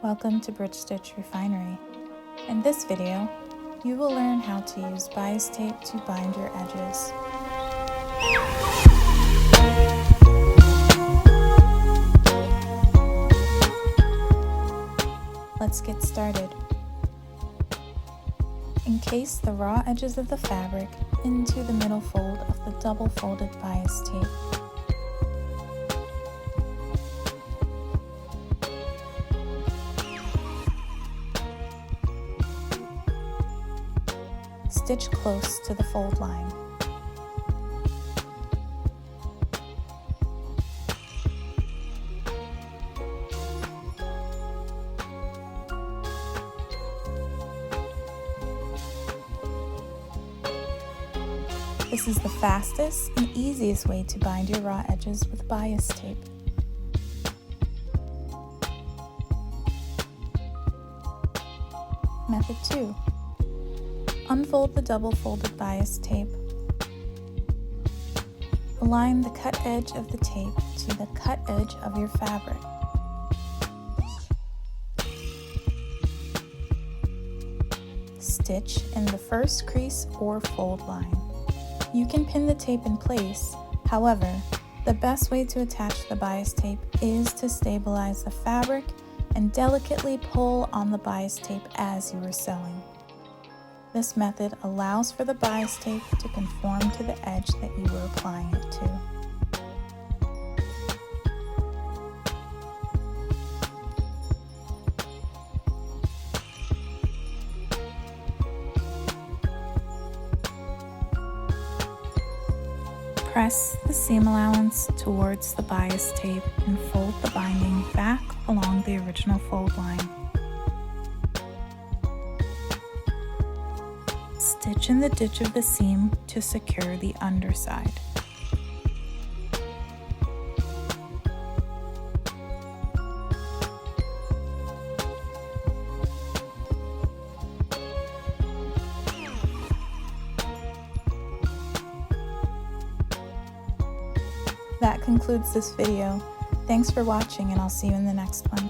Welcome to Bridgestitch Refinery. In this video, you will learn how to use bias tape to bind your edges. Let's get started. Encase the raw edges of the fabric into the middle fold of the double folded bias tape. Stitch close to the fold line. This is the fastest and easiest way to bind your raw edges with bias tape. Method 2. Unfold the double folded bias tape. Align the cut edge of the tape to the cut edge of your fabric. Stitch in the first crease or fold line. You can pin the tape in place, however, the best way to attach the bias tape is to stabilize the fabric and delicately pull on the bias tape as you are sewing. This method allows for the bias tape to conform to the edge that you are applying it to. Press the seam allowance towards the bias tape and fold the binding back along the original fold line. Stitch in the ditch of the seam to secure the underside. That concludes this video. Thanks for watching, and I'll see you in the next one.